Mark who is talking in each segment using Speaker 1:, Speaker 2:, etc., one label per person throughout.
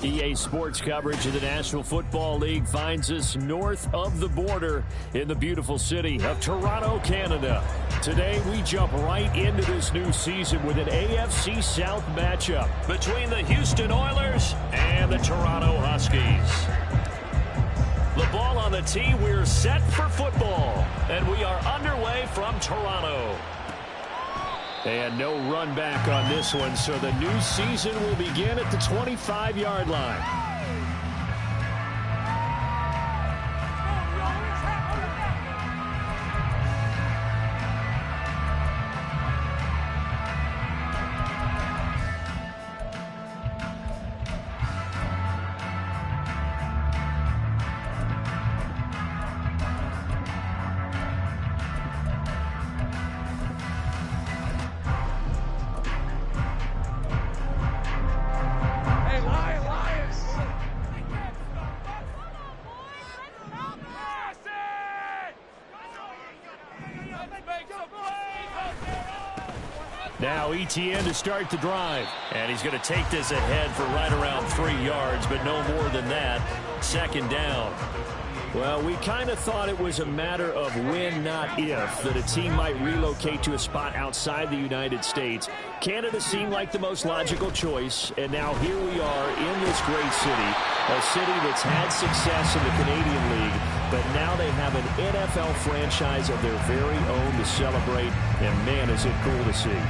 Speaker 1: EA Sports coverage of the National Football League finds us north of the border in the beautiful city of Toronto, Canada. Today, we jump right into this new season with an AFC South matchup between the Houston Oilers and the Toronto Huskies. The ball on the tee, we're set for football, and we are underway from Toronto. And no run back on this one, so the new season will begin at the 25-yard line. Now ETN to start the drive. And he's going to take this ahead for right around 3 yards, but no more than that. Second down. Well, we kind of thought it was a matter of when, not if, that a team might relocate to a spot outside the United States. Canada seemed like the most logical choice, and now here we are in this great city, a city that's had success in the Canadian League, but now they have an NFL franchise of their very own to celebrate, and man, is it cool to see.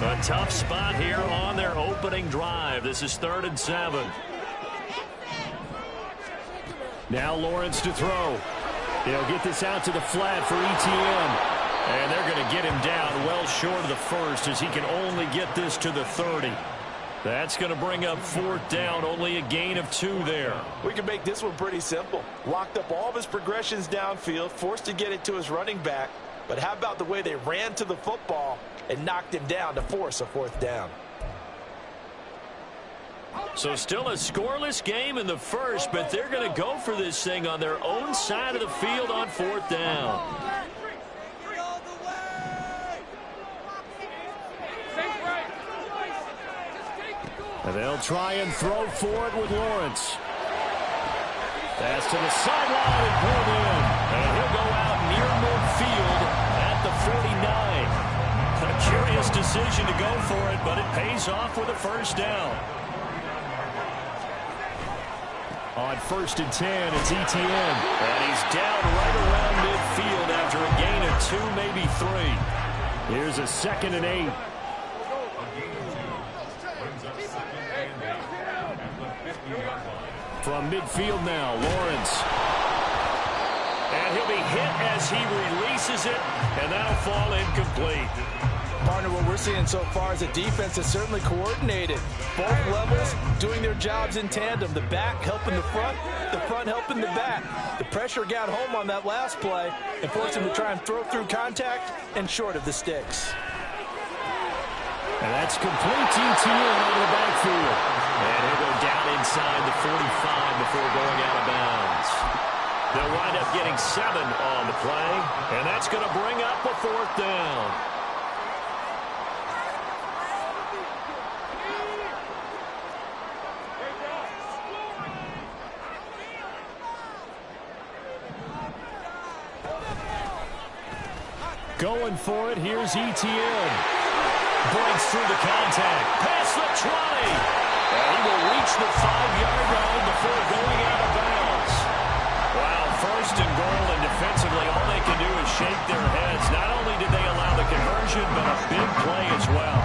Speaker 1: A tough spot here on their opening drive. This is 3rd and 7. Now Lawrence to throw. He'll get this out to the flat for ETN. And they're going to get him down well short of the first as he can only get this to the 30. That's going to bring up 4th down, only a gain of 2 there.
Speaker 2: We can make this one pretty simple. Locked up all of his progressions downfield, forced to get it to his running back. But how about the way they ran to the football and knocked him down to force a 4th down?
Speaker 1: So still a scoreless game in the first, but they're going to go for this thing on their own side of the field on 4th down. And they'll try and throw for it with Lawrence. Pass to the sideline and pulled in. And he'll go out near midfield at the 49. A curious decision to go for it, but it pays off with a 1st down. On 1st and 10, it's ETN. And he's down right around midfield after a gain of 2, maybe 3. Here's a 2nd and 8. From midfield now, Lawrence. And he'll be hit as he releases it, and that'll fall incomplete.
Speaker 2: Partner, what we're seeing so far is a defense that's certainly coordinated. Both levels doing their jobs in tandem. The back helping the front helping the back. The pressure got home on that last play and forced him to try and throw through contact and short of the sticks.
Speaker 1: And that's complete to ETN out of the backfield. And he'll go down inside the 45 before going out of bounds. They'll wind up getting 7 on the play, and that's going to bring up a 4th down. Going for it, here's ETN. Breaks through the contact. Past the 20. And he will reach the 5-yard line before going out of bounds. Wow, 1st and goal, and defensively all they can do is shake their heads. Not only did they allow the conversion, but a big play as well.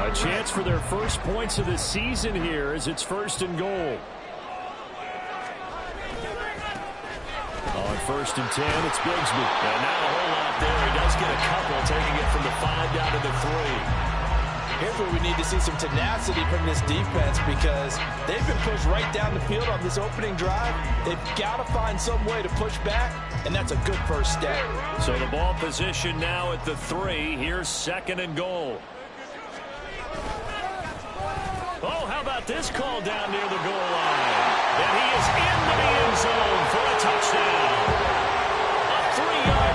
Speaker 1: A chance for their first points of the season here as it's 1st and goal. On 1st and 10, it's Bigsby. And not a whole lot there. He does get a couple, taking it from the 5 down to the 3.
Speaker 2: Here's where we need to see some tenacity from this defense because they've been pushed right down the field on this opening drive. They've got to find some way to push back, and that's a good first step.
Speaker 1: So the ball position now at the 3. Here's 2nd and goal. Oh, how about this call down near the goal line? And he is into the end zone for a touchdown. A 3-yard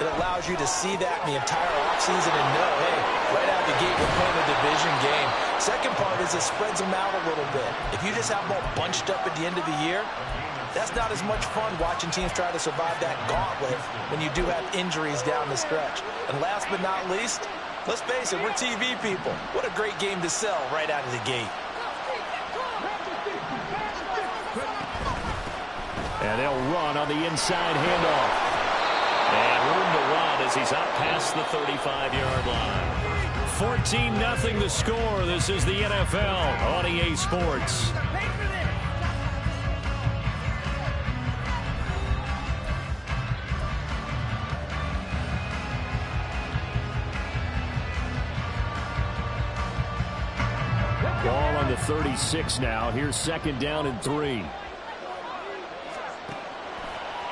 Speaker 2: It allows you to see that in the entire offseason and know, hey, right out of the gate, we're playing a division game. Second part is it spreads them out a little bit. If you just have them all bunched up at the end of the year, that's not as much fun watching teams try to survive that gauntlet when you do have injuries down the stretch. And last but not least, let's face it, we're TV people. What a great game to sell right out of the gate.
Speaker 1: And they'll run on the inside handoff. And room to run as he's up past the 35-yard line. 14-0 the score. This is the NFL on EA Sports. Ball on the 36 now. Here's 2nd down and 3.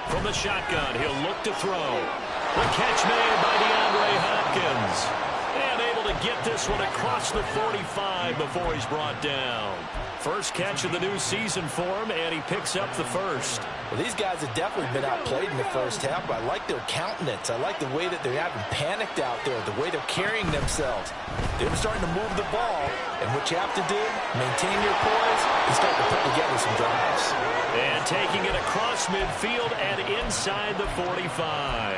Speaker 1: From the shotgun, he'll look to throw. The catch made by DeAndre Hopkins. And able to get this one across the 45 before he's brought down. First catch of the new season for him, and he picks up the first.
Speaker 2: Well, these guys have definitely been outplayed in the first half, but I like their countenance. I like the way that they're having panicked out there, the way they're carrying themselves. They're starting to move the ball, and what you have to do, maintain your poise and start to put together some drives.
Speaker 1: And taking it across midfield and inside the 45.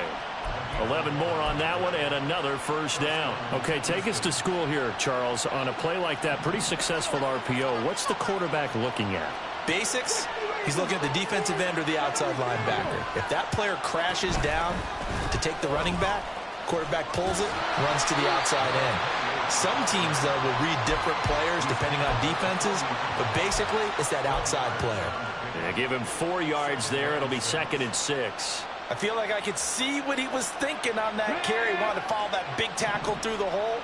Speaker 1: 11 more on that one and another first down. Okay, take us to school here, Charles. On a play like that, pretty successful RPO. What's the quarterback looking at?
Speaker 2: Basics, he's looking at the defensive end or the outside linebacker. If that player crashes down to take the running back, quarterback pulls it, runs to the outside end. Some teams, though, will read different players depending on defenses, but basically it's that outside player.
Speaker 1: Yeah, give him 4 yards there. It'll be 2nd and 6.
Speaker 2: I feel like I could see what he was thinking on that carry. Wanted to follow that big tackle through the hole.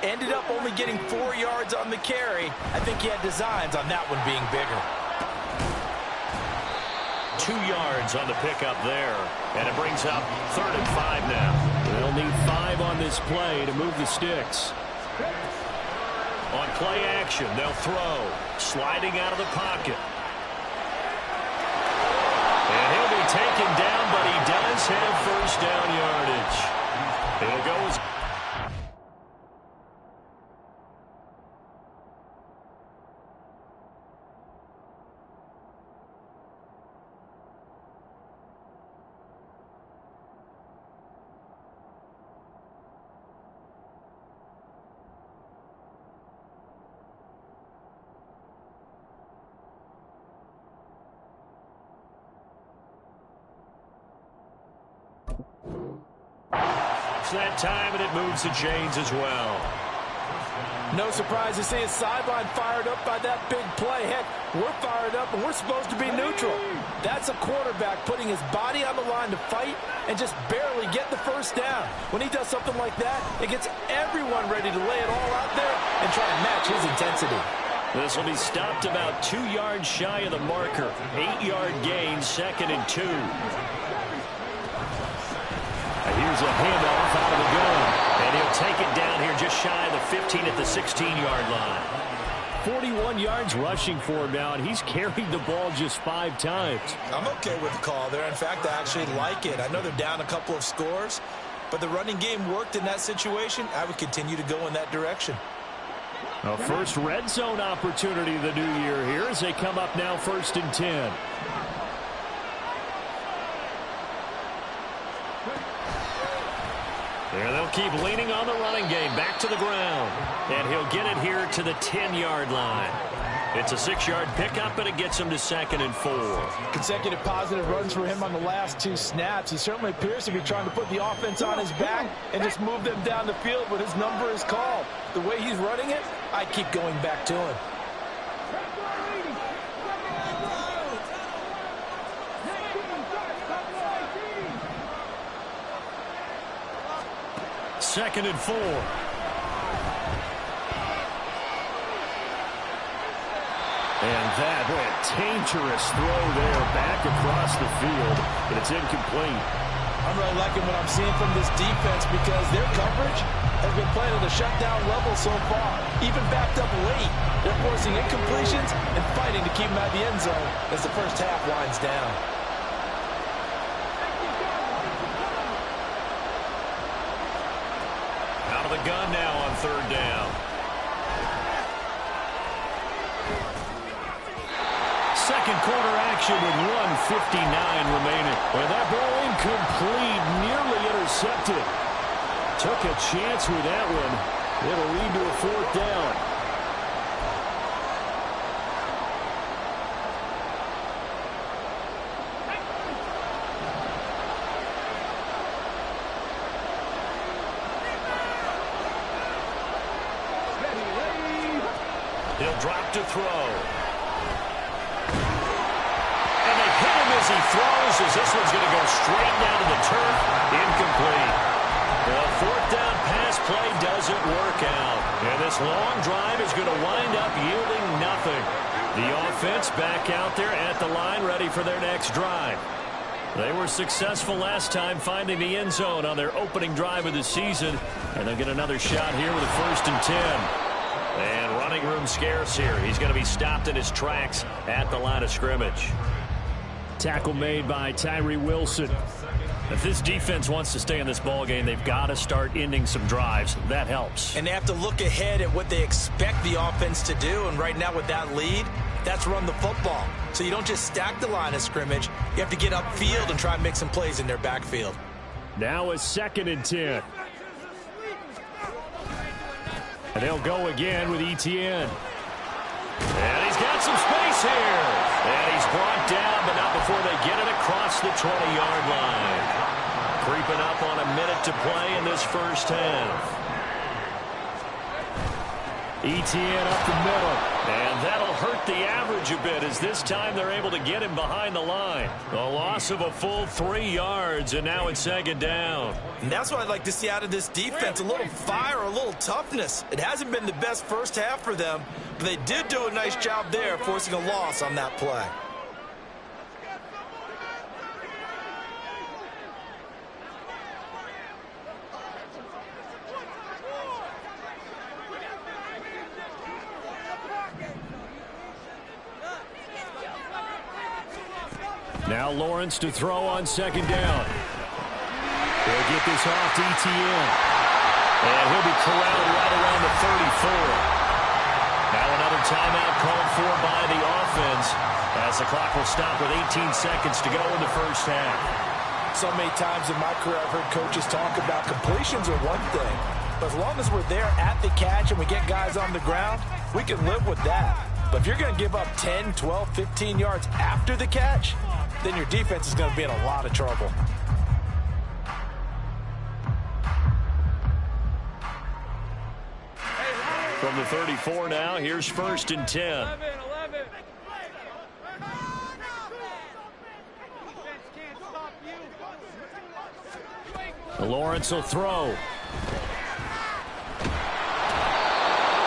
Speaker 2: Ended up only getting 4 yards on the carry. I think he had designs on that one being bigger.
Speaker 1: 2 yards on the pickup there. And it brings up 3rd and 5 now. They'll need 5 on this play to move the sticks. On play action, they'll throw. Sliding out of the pocket. And he'll be taken down, but he does have first down yardage. It'll go as... that time, and it moves the chains as well.
Speaker 2: No surprise to see his sideline fired up by that big play. Heck, we're fired up, and we're supposed to be neutral. That's a quarterback putting his body on the line to fight and just barely get the first down. When he does something like that, it gets everyone ready to lay it all out there and try and match his intensity.
Speaker 1: This will be stopped about 2 yards shy of the marker. 8-yard gain, 2nd and 2. Here's a handoff out of the gun. And he'll take it down here just shy of the 15 at the 16-yard line. 41 yards rushing for him now, and he's carried the ball just 5 times.
Speaker 2: I'm okay with the call there. In fact, I actually like it. I know they're down a couple of scores, but the running game worked in that situation. I would continue to go in that direction.
Speaker 1: A first red zone opportunity of the new year here as they come up now 1st and 10. There, they'll keep leaning on the running game. Back to the ground. And he'll get it here to the 10-yard line. It's a 6-yard pickup, and it gets him to 2nd and 4.
Speaker 2: Consecutive positive runs for him on the last 2 snaps. He certainly appears to be trying to put the offense on his back and just move them down the field when his number is called. The way he's running it, I keep going back to him.
Speaker 1: Second and 4. And that, boy, a dangerous throw there back across the field, but it's incomplete.
Speaker 2: I'm really liking what I'm seeing from this defense because their coverage has been playing at a shutdown level so far. Even backed up late, they're forcing incompletions and fighting to keep them out of the end zone as the first half winds down.
Speaker 1: out of the gun now on third down. Second quarter action with 1:59 remaining. And that ball incomplete, nearly intercepted. Took a chance with that one. It'll lead to a fourth down. He'll drop to throw. And they hit him as he throws, as this one's going to go straight down to the turf. Incomplete. The fourth down pass play doesn't work out. And this long drive is going to wind up yielding nothing. The offense back out there at the line, ready for their next drive. They were successful last time finding the end zone on their opening drive of the season. And they'll get another shot here with a 1st and 10. And running room scarce here. He's going to be stopped in his tracks at the line of scrimmage. Tackle made by Tyree Wilson. If this defense wants to stay in this ball game, they've got to start ending some drives. That helps.
Speaker 2: And they have to look ahead at what they expect the offense to do. And right now with that lead, that's run the football. So you don't just stack the line of scrimmage. You have to get upfield and try and make some plays in their backfield.
Speaker 1: Now a 2nd and 10. And they'll go again with Etienne. And he's got some space here. And he's brought down, but not before they get it across the 20-yard line. Creeping up on a minute to play in this first half. Etienne up the middle. And that'll hurt the average a bit, as this time they're able to get him behind the line. A loss of a full 3 yards, and now it's 2nd down.
Speaker 2: And that's what I'd like to see out of this defense, a little fire, a little toughness. It hasn't been the best first half for them, but they did do a nice job there, forcing a loss on that play.
Speaker 1: Now Lawrence to throw on 2nd down. They'll get this off to Etienne. And he'll be corralled right around the 34. Now another timeout called for by the offense, as the clock will stop with 18 seconds to go in the first half.
Speaker 2: So many times in my career I've heard coaches talk about completions are one thing. But as long as we're there at the catch and we get guys on the ground, we can live with that. But if you're going to give up 10, 12, 15 yards after the catch, then your defense is going to be in a lot of trouble.
Speaker 1: From the 34 now, here's 1st and 10. Lawrence will throw.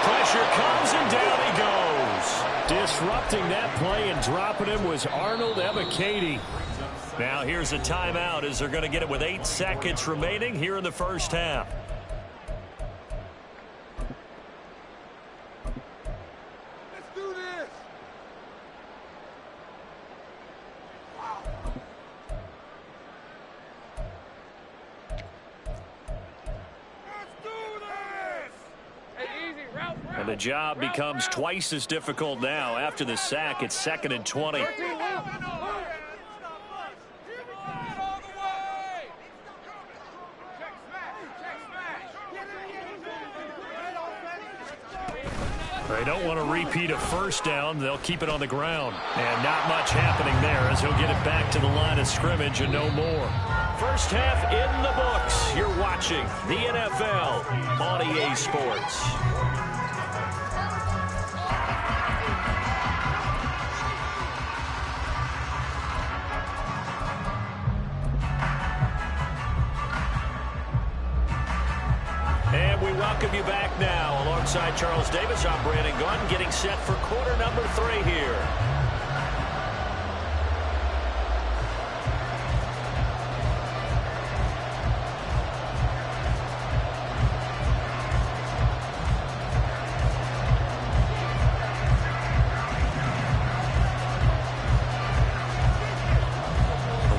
Speaker 1: Pressure comes, and down he goes. Disrupting that play and dropping him was Arnold Ebiketie. Now here's a timeout, as they're going to get it with 8 seconds remaining here in the first half.
Speaker 3: Let's do this.
Speaker 1: And the job becomes twice as difficult now after the sack. It's 2nd and 20. They don't want to repeat a first down. They'll keep it on the ground. And not much happening there, as he'll get it back to the line of scrimmage and no more. First half in the books. You're watching the NFL on EA Sports. And we welcome you back now. Alongside Charles Davis, I'm Brandon Gunn, getting set for quarter number 3 here.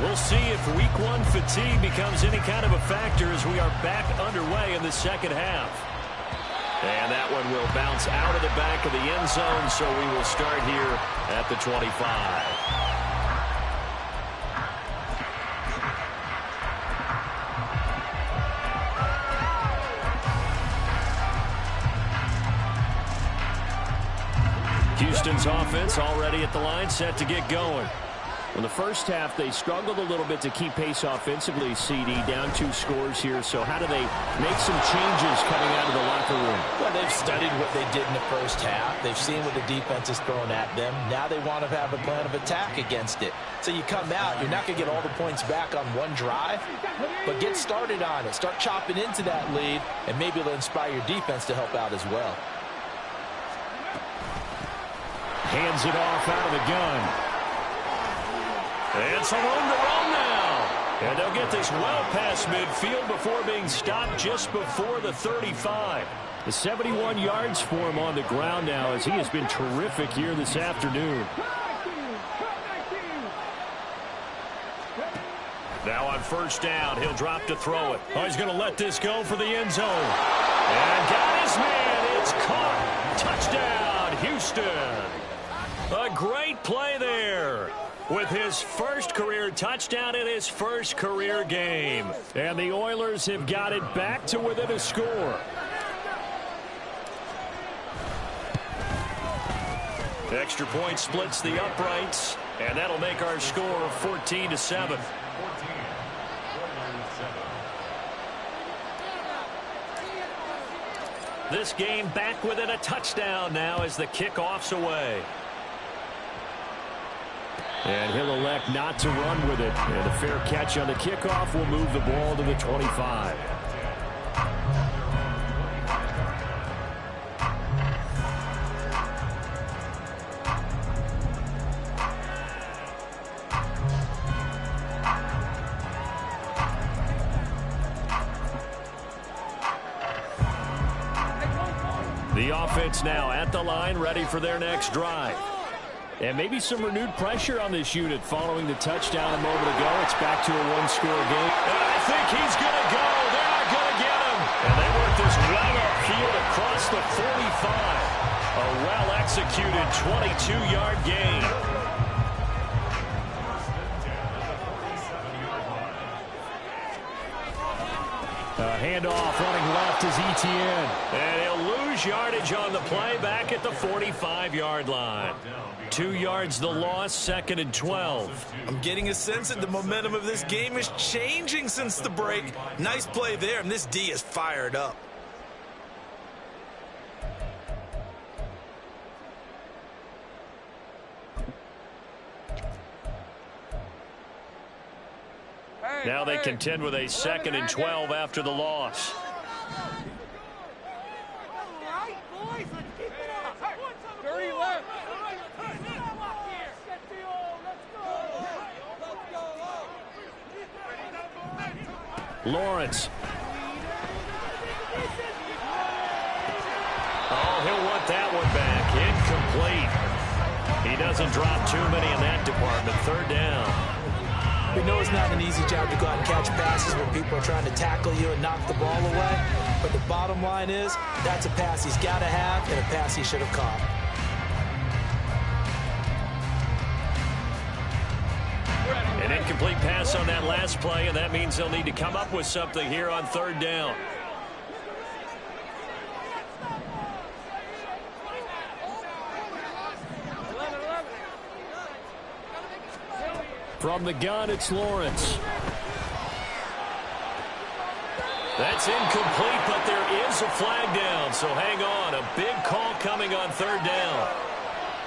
Speaker 1: We'll see if week 1 run fatigue becomes any kind of a factor as we are back underway in the second half. And that one will bounce out of the back of the end zone, so we will start here at the 25. Houston's offense already at the line, set to get going. In the first half, they struggled a little bit to keep pace offensively, CD, down 2 scores here. So how do they make some changes coming out of the locker room?
Speaker 2: Well, they've studied what they did in the first half. They've seen what the defense is throwing at them. Now they want to have a plan of attack against it. So you come out, you're not going to get all the points back on one drive, but get started on it. Start chopping into that lead, and maybe it'll inspire your defense to help out as well.
Speaker 1: Hands it off out of the gun. And some room to run now. And they'll get this well past midfield before being stopped just before the 35. The 71 yards for him on the ground now as he has been terrific here this afternoon. Now on first down, he'll drop to throw it. Oh, he's going to let this go for the end zone. And got his man. It's caught. Touchdown, Houston. A great play there with his first career touchdown in his first career game. And the Oilers have got it back to within a score. Extra point splits the uprights, and that'll make our score 14-7. This game back within a touchdown now as the kickoff's away. And he'll elect not to run with it. And a fair catch on the kickoff will move the ball to the 25. The offense now at the line, ready for their next drive. And maybe some renewed pressure on this unit following the touchdown a moment ago. It's back to a one-score game. And I think he's going to go. They're not going to get him. And they work this well upfield across the 45. A well-executed 22-yard gain. Handoff running left is Etienne. And he'll lose yardage on the play back at the 45-yard line. 2 yards the loss, 2nd and 12.
Speaker 2: I'm getting a sense that the momentum of this game is changing since the break. Nice play there, and this D is fired up.
Speaker 1: Now they contend with a 2nd and 12 after the loss. Lawrence. Oh, he'll want that one back. Incomplete. He doesn't drop too many in that department. 3rd down.
Speaker 2: We know it's not an easy job to go out and catch passes when people are trying to tackle you and knock the ball away. But the bottom line is that's a pass he's got to have and a pass he should have caught.
Speaker 1: An incomplete pass on that last play, and that means they'll need to come up with something here on 3rd down. From the gun, it's Lawrence. That's incomplete, but there is a flag down, so hang on. A big call coming on 3rd down.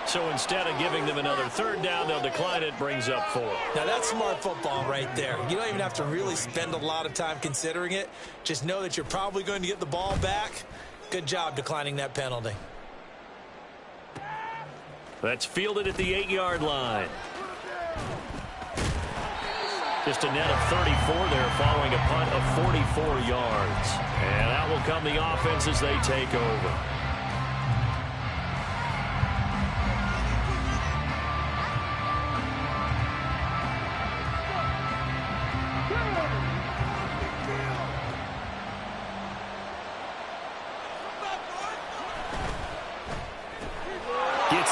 Speaker 1: So instead of giving them another 3rd down, they'll decline it, brings up 4.
Speaker 2: Now that's smart football right there. You don't even have to really spend a lot of time considering it. Just know that you're probably going to get the ball back. Good job declining that penalty.
Speaker 1: That's fielded at the 8-yard line. Just a net of 34 there following a punt of 44 yards. And out will come the offense as they take over.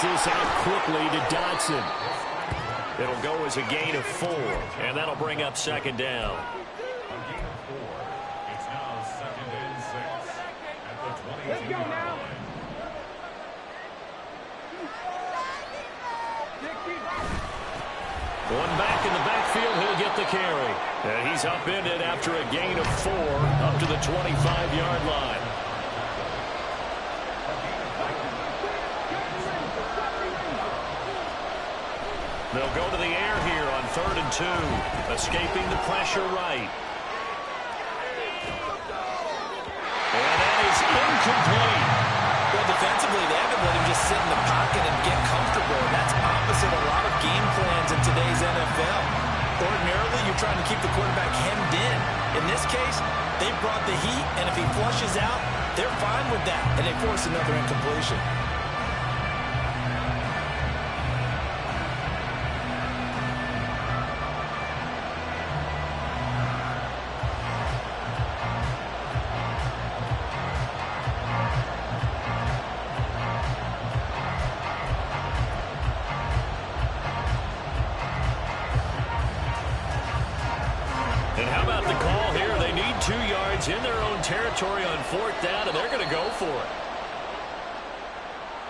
Speaker 1: this out quickly to Dotson. It'll go as a gain of 4, and that'll bring up second down.
Speaker 4: It's now 2nd and 6 at the 22 yard line.
Speaker 1: One back in the backfield, he'll get the carry. And he's upended after a gain of 4 up to the 25-yard line. They'll go to the air here on 3rd and 2, escaping the pressure right. And that is incomplete.
Speaker 2: Well, defensively, they haven't let him just sit in the pocket and get comfortable. And that's opposite a lot of game plans in today's NFL. Ordinarily, you're trying to keep the quarterback hemmed in. In this case, they brought the heat, and if he flushes out, they're fine with that. And they force another incompletion.
Speaker 1: And how about the call here? They need 2 yards in their own territory on 4th down, and they're going to go for it.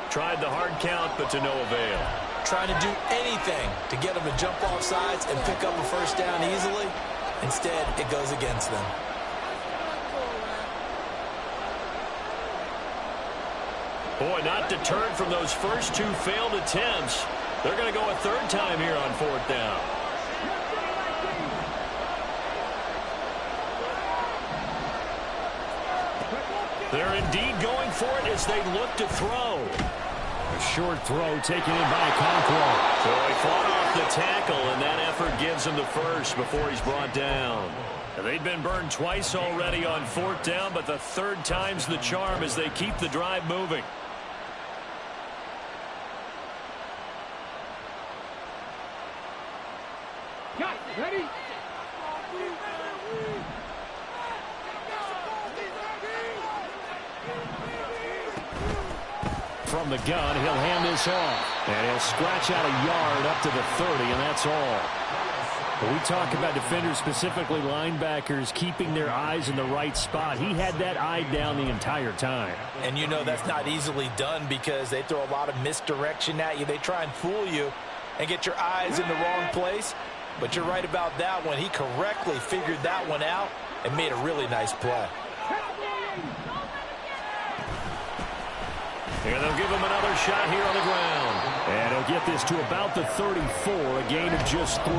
Speaker 1: Tried the hard count, but to no avail.
Speaker 2: Trying to do anything to get them to jump off sides and pick up a first down easily. Instead, it goes against them.
Speaker 1: Boy, not deterred from those first 2 failed attempts. They're going to go a 3rd time here on 4th down. They're indeed going for it as they look to throw. A short throw taken in by Conquo. So he fought off the tackle, and that effort gives him the first before he's brought down. And they've been burned twice already on 4th down, but the 3rd time's the charm as they keep the drive moving.
Speaker 3: Ready?
Speaker 1: From the gun, he'll hand this off. And he'll scratch out a yard up to the 30, and that's all. When we talk about defenders, specifically linebackers, keeping their eyes in the right spot, he had that eye down the entire time.
Speaker 2: And you know that's not easily done because they throw a lot of misdirection at you. They try and fool you and get your eyes in the wrong place. But you're right about that one. He correctly figured that one out and made a really nice play.
Speaker 1: And they'll give him another shot here on the ground. And he'll get this to about the 34, a gain of just 3.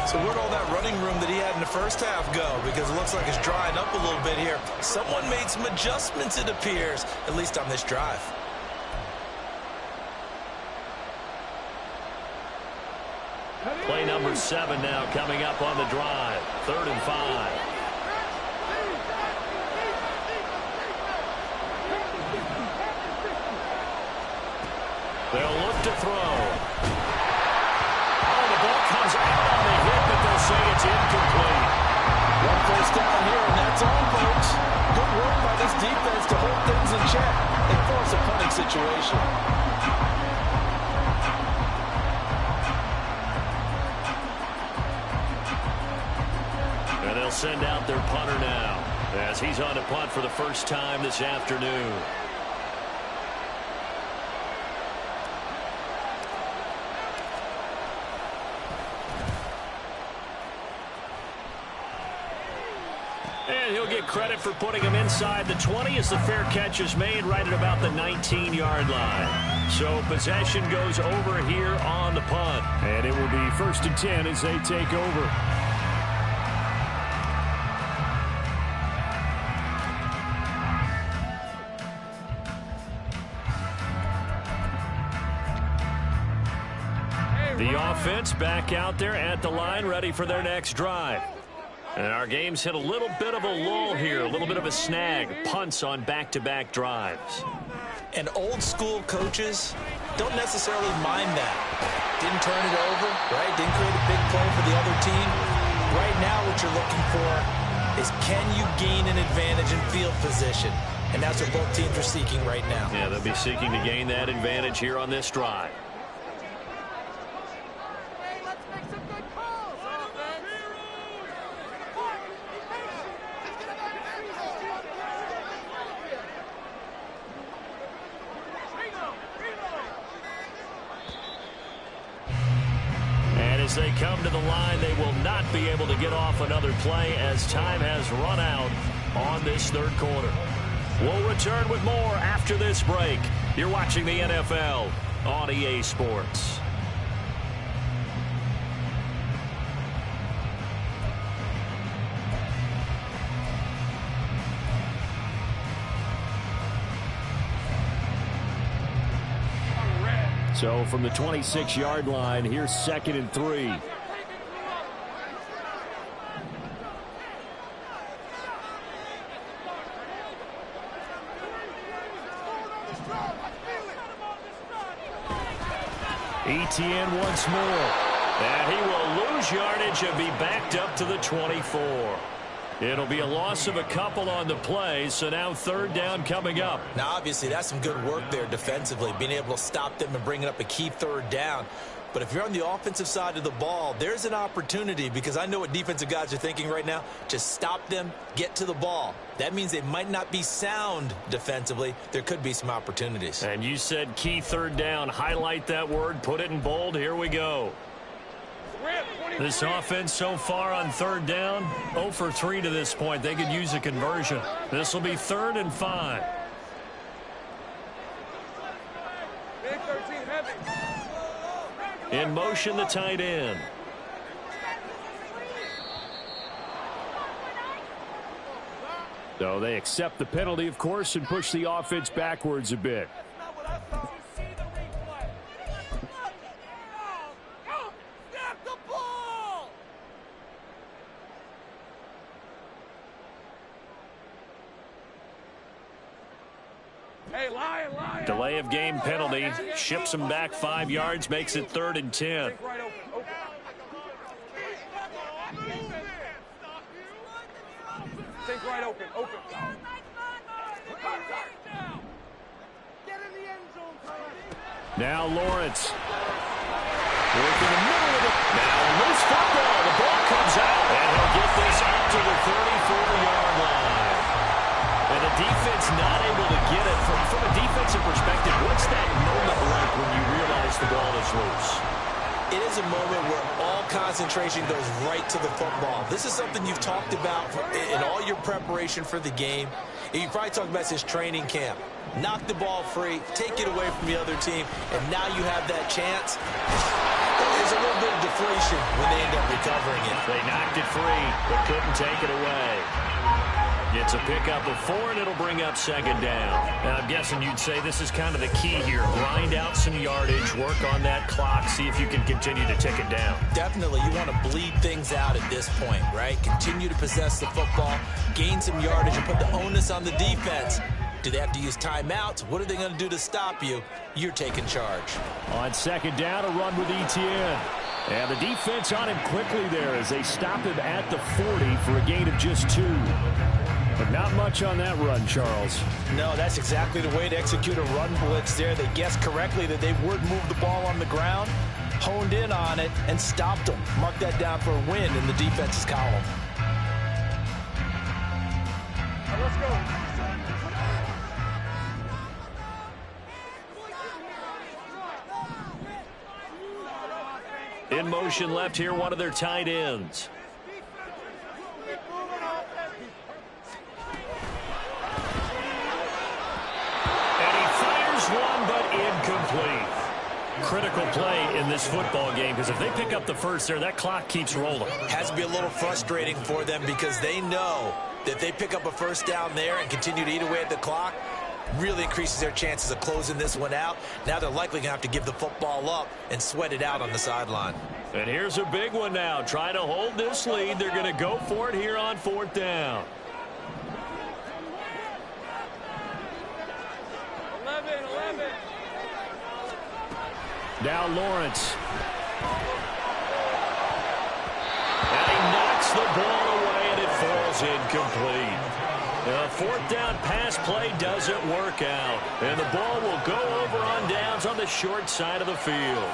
Speaker 2: So where'd all that running room that he had in the first half go? Because it looks like it's drying up a little bit here. Someone made some adjustments, it appears, at least on this drive.
Speaker 1: Play number 7 now coming up on the drive. 3rd and 5. They'll look to throw. Oh, the ball comes out on the hit, but they'll say it's incomplete.
Speaker 2: One first down here, and that's all, folks. Good work by this defense to hold things in check and force a punting situation.
Speaker 1: And they'll send out their punter now as he's on to punt for the first time this afternoon. And he'll get credit for putting him inside the 20 as the fair catch is made right at about the 19-yard line. So possession goes over here on the punt. And it will be 1st and 10 as they take over. The offense back out there at the line, ready for their next drive. And our game's hit a little bit of a lull here, a little bit of a snag. Punts on back-to-back drives.
Speaker 2: And old-school coaches don't necessarily mind that. Didn't turn it over, right? Didn't create a big play for the other team. Right now what you're looking for is can you gain an advantage in field position? and that's what both teams are seeking right now.
Speaker 1: Yeah, they'll be seeking to gain that advantage here on this drive. As they come to the line, they will not be able to get off another play as time has run out on this third quarter. We'll return with more after this break. You're watching the NFL on EA Sports. So from the 26-yard line, here's 2nd and 3. Etienne once more. And he will lose yardage and be backed up to the 24. It'll be a loss of a couple on the play, so now 3rd down coming up.
Speaker 2: Now, obviously, that's some good work there defensively, being able to stop them and bringing up a key 3rd down. But if you're on the offensive side of the ball, there's an opportunity, because I know what defensive guys are thinking right now. Just stop them, get to the ball. That means they might not be sound defensively. There could be some opportunities.
Speaker 1: And you said key 3rd down. Highlight that word, put it in bold. Here we go. This offense so far on 3rd down, 0 for 3 to this point. They could use a conversion. This will be 3rd and 5. In motion, the tight end. So they accept the penalty, of course, and push the offense backwards a bit. Delay of game penalty. Ships him back 5 yards, makes it 3rd and 10.
Speaker 3: Think right open.
Speaker 1: Now Lawrence. Working the middle of it. Now loose football. The ball comes out. And he'll get this up to the 34-yard line. And the defense not able to get it. From a defensive perspective, what's that moment like when you realize the ball is loose?
Speaker 2: It is a moment where all concentration goes right to the football. This is something you've talked about in all your preparation for the game. You probably talked about since training camp. Knock the ball free, take it away from the other team, and now you have that chance. There's a little bit of deflation when they end up recovering it.
Speaker 1: They knocked it free, but couldn't take it away. It's a pickup of 4, and it'll bring up 2nd down. And I'm guessing you'd say this is kind of the key here. Grind out some yardage, work on that clock, see if you can continue to tick it down.
Speaker 2: Definitely, you want to bleed things out at this point, right? Continue to possess the football, gain some yardage, and put the onus on the defense. Do they have to use timeouts? What are they going to do to stop you? You're taking charge.
Speaker 1: On 2nd down, a run with Etienne. And the defense on him quickly there as they stop him at the 40 for a gain of just 2. But not much on that run, Charles.
Speaker 2: No, that's exactly the way to execute a run blitz there. They guessed correctly that they would move the ball on the ground, honed in on it, and stopped them. Mark that down for a win in the defense's column.
Speaker 3: Let's go.
Speaker 1: In motion left here, one of their tight ends. And he fires one, but incomplete. Critical play in this football game, because if they pick up the first there, that clock keeps rolling.
Speaker 2: Has to be a little frustrating for them because they know that they pick up a first down there and continue to eat away at the clock, really increases their chances of closing this one out. Now they're likely going to have to give the football up and sweat it out on the sideline.
Speaker 1: And here's a big one now. Trying to hold this lead. They're going to go for it here on 4th down.
Speaker 3: 11.
Speaker 1: Now Lawrence. And he knocks the ball away, and it falls incomplete. The fourth down pass play doesn't work out. And the ball will go over on downs on the short side of the field.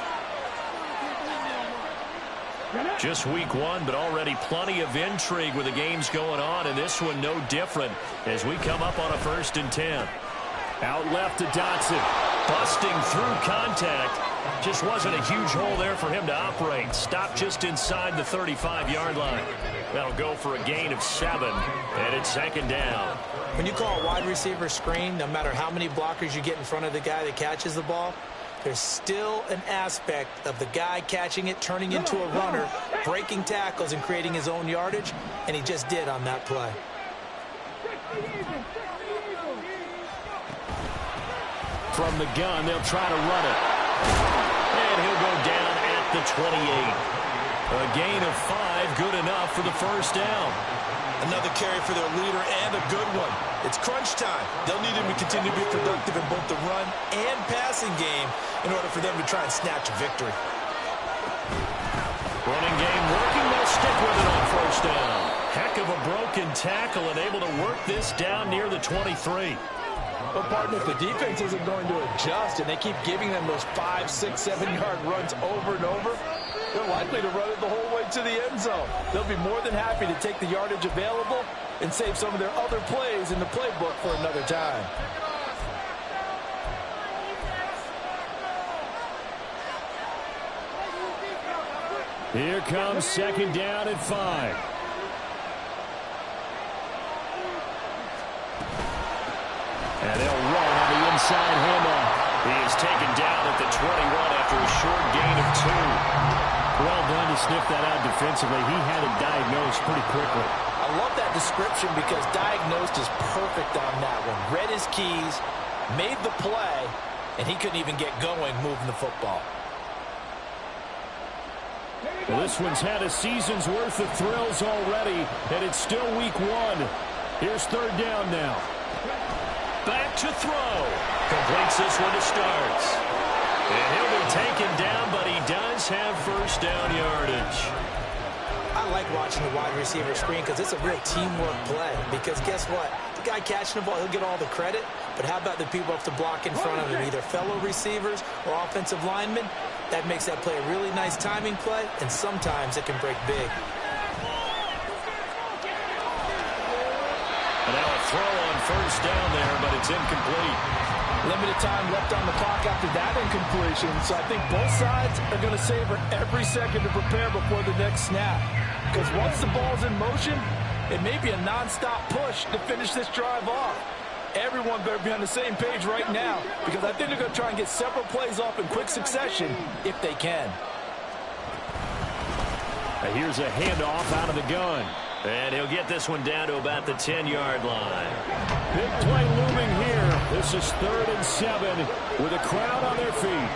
Speaker 1: Just week one, but already plenty of intrigue with the games going on, and this one no different as we come up on a 1st and 10. Out left to Dotson. Busting through contact. Just wasn't a huge hole there for him to operate. Stopped just inside the 35-yard line. That'll go for a gain of 7, and it's 2nd down.
Speaker 2: When you call a wide receiver screen, no matter how many blockers you get in front of the guy that catches the ball, there's still an aspect of the guy catching it, turning into a runner, breaking tackles and creating his own yardage, and he just did on that play.
Speaker 1: From the gun, they'll try to run it. And he'll go down at the 28. A gain of 5, good enough for the 1st down.
Speaker 2: Another carry for their leader and a good one. It's crunch time. They'll need him to continue to be productive in both the run and passing game in order for them to try and snatch a victory.
Speaker 1: Running game working. They'll stick with it on 1st down. Heck of a broken tackle and able to work this down near the 23.
Speaker 2: But, partner, if the defense isn't going to adjust and they keep giving them those 5, 6, 7-yard runs over and over, they're likely to run it the whole way to the end zone. They'll be more than happy to take the yardage available and save some of their other plays in the playbook for another time.
Speaker 1: Here comes 2nd down and 5. And they'll run on the inside handoff. He is taken down at the 21 after a short gain of 2. Well done to sniff that out defensively. He had it diagnosed pretty quickly.
Speaker 2: I love that description because diagnosed is perfect on that one. Read his keys, made the play, and he couldn't even get going moving the football.
Speaker 1: Well, this one's had a season's worth of thrills already, and it's still week 1. Here's 3rd down now. Back to throw. Completes this one to Starks. And he'll be taken down, but he does have 1st down yardage.
Speaker 2: I like watching the wide receiver screen because it's a real teamwork play. Because guess what? The guy catching the ball, he'll get all the credit. But how about the people up to block in front of him, either fellow receivers or offensive linemen? That makes that play a really nice timing play, and sometimes it can break big.
Speaker 1: And now a throw on 1st down there, but it's incomplete.
Speaker 2: Limited time left on the clock after that incompletion, so I think both sides are going to savor every second to prepare before the next snap. Because once the ball's in motion, it may be a nonstop push to finish this drive off. Everyone better be on the same page right now, because I think they're going to try and get several plays off in quick succession if they can.
Speaker 1: And here's a handoff out of the gun. And he'll get this one down to about the 10-yard line. Big play looming here. This is 3rd and 7 with a crowd on their feet.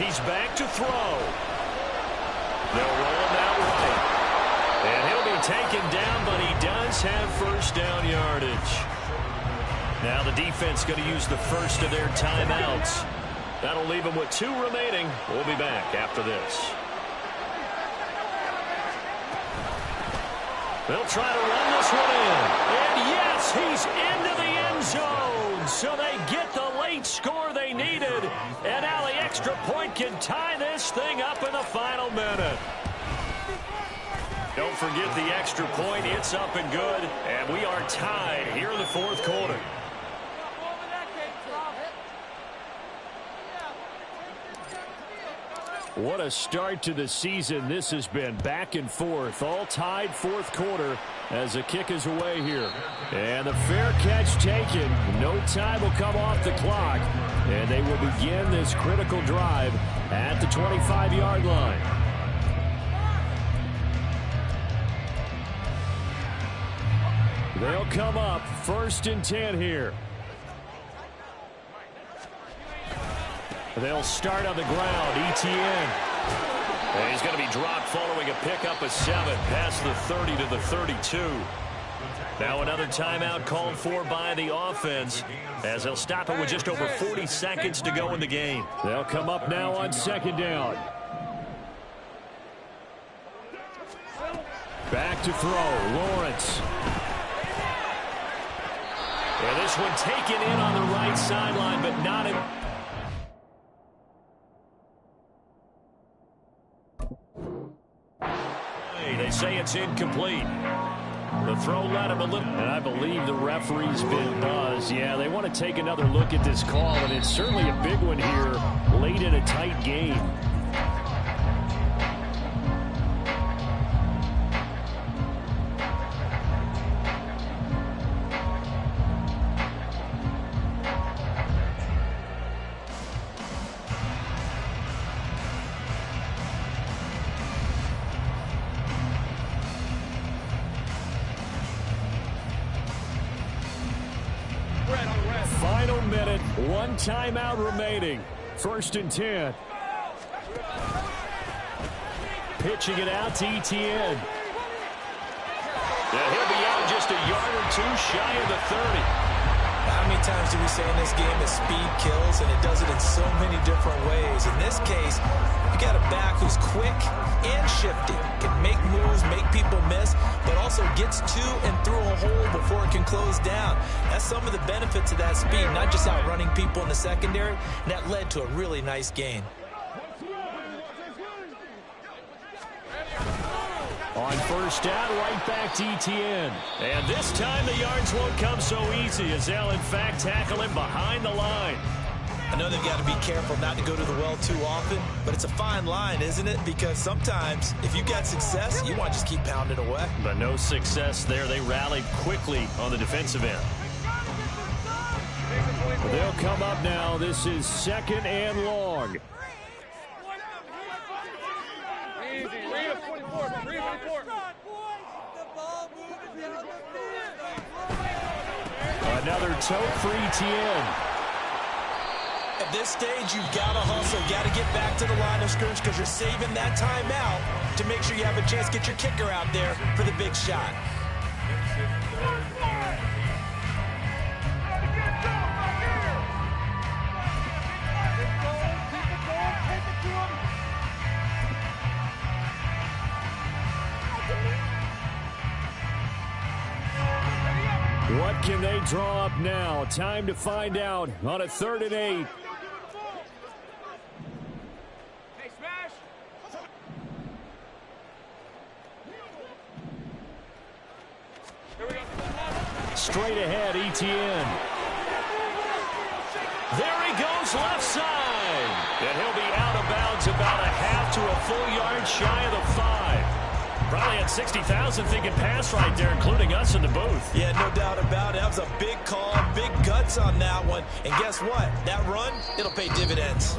Speaker 1: He's back to throw. They'll roll him out right. And he'll be taken down, but he does have 1st down yardage. Now the defense going to use the first of their timeouts. That'll leave them with 2 remaining. We'll be back after this. They'll try to run this one in. And yes, he's into the end zone. So they get the late score they needed. And now the extra point can tie this thing up in the final minute. Don't forget the extra point. It's up and good. And we are tied here in the 4th quarter. What a start to the season this has been. Back and forth, all tied 4th quarter as the kick is away here. And the fair catch taken. No time will come off the clock. And they will begin this critical drive at the 25-yard line. They'll come up 1st and 10 here. They'll start on the ground. Etienne. And he's going to be dropped following a pickup of 7 past the 30 to the 32. Now another timeout called for by the offense as they'll stop it with just over 40 seconds to go in the game. They'll come up now on 2nd down. Back to throw, Lawrence. And this one taken in on the right sideline, but not in. They say it's incomplete. The throw led him a little. And I believe the referee's been buzzed. Yeah, they want to take another look at this call, and it's certainly a big one here late in a tight game. Final minute, one timeout remaining. 1st and 10. Pitching it out to Etienne. Yeah, he'll be out just a yard or two shy of the 30.
Speaker 2: How many times do we say in this game that speed kills, and it does it in so many different ways? In this case, you got a back who's quick and shifty, can make moves, make people miss, but also gets to and through a hole before it can close down. That's some of the benefits of that speed, not just outrunning people in the secondary, and that led to a really nice gain.
Speaker 1: On 1st down, right back to Etienne. And this time the yards won't come so easy as they'll in fact tackle him behind the line.
Speaker 2: I know they've got to be careful not to go to the well too often, but it's a fine line, isn't it? Because sometimes if you got success, you want to just keep pounding away.
Speaker 1: But no success there. They rallied quickly on the defensive end. They'll come up now. This is 2nd and long. Another tote for Etienne.
Speaker 2: At this stage, you've got to hustle, got to get back to the line of scrimmage because you're saving that timeout to make sure you have a chance to get your kicker out there for the big shot.
Speaker 1: What can they draw up now? Time to find out on a 3rd and 8. Straight ahead, Etienne. There he goes, left side. And he'll be out of bounds about a half to a full yard shy of the 5. Probably had 60,000 thinking pass right there, including us in the booth.
Speaker 2: Yeah, no doubt about it. That was a big call, big guts on that one. And guess what? That run, it'll pay dividends.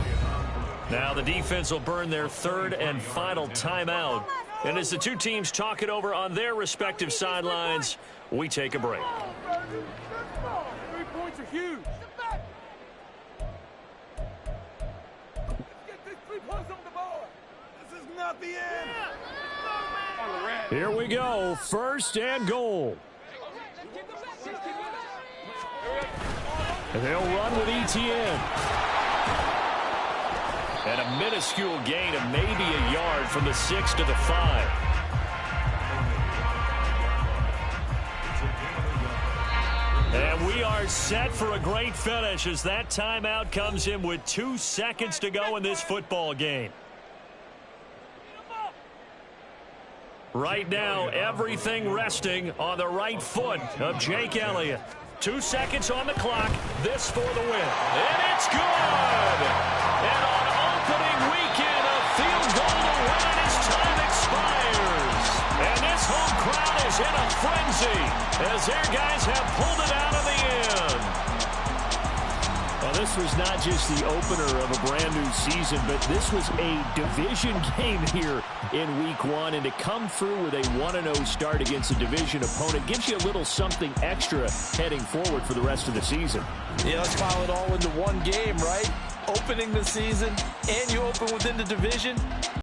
Speaker 1: Now the defense will burn their 3rd and final timeout. And as the two teams talk it over on their respective sidelines, we take a break.
Speaker 3: 3 points are huge. Let's get these 3 points on the board. This is not the end.
Speaker 1: Here we go, 1st and goal. And they'll run with Etienne. And a minuscule gain of maybe a yard from the 6 to the 5. And we are set for a great finish as that timeout comes in with 2 seconds to go in this football game. Right now, everything resting on the right foot of Jake Elliott. 2 seconds on the clock. This for the win. And it's good! And on opening weekend, a field goal to win it as time expires. And this home crowd is in a frenzy as their guys have pulled it out of the end. Well, this was not just the opener of a brand new season, but this was a division game here in week 1. And to come through with a 1-0 start against a division opponent gives you a little something extra heading forward for the rest of the season.
Speaker 2: Yeah, let's file it all into one game, right? Opening the season, and you open within the division.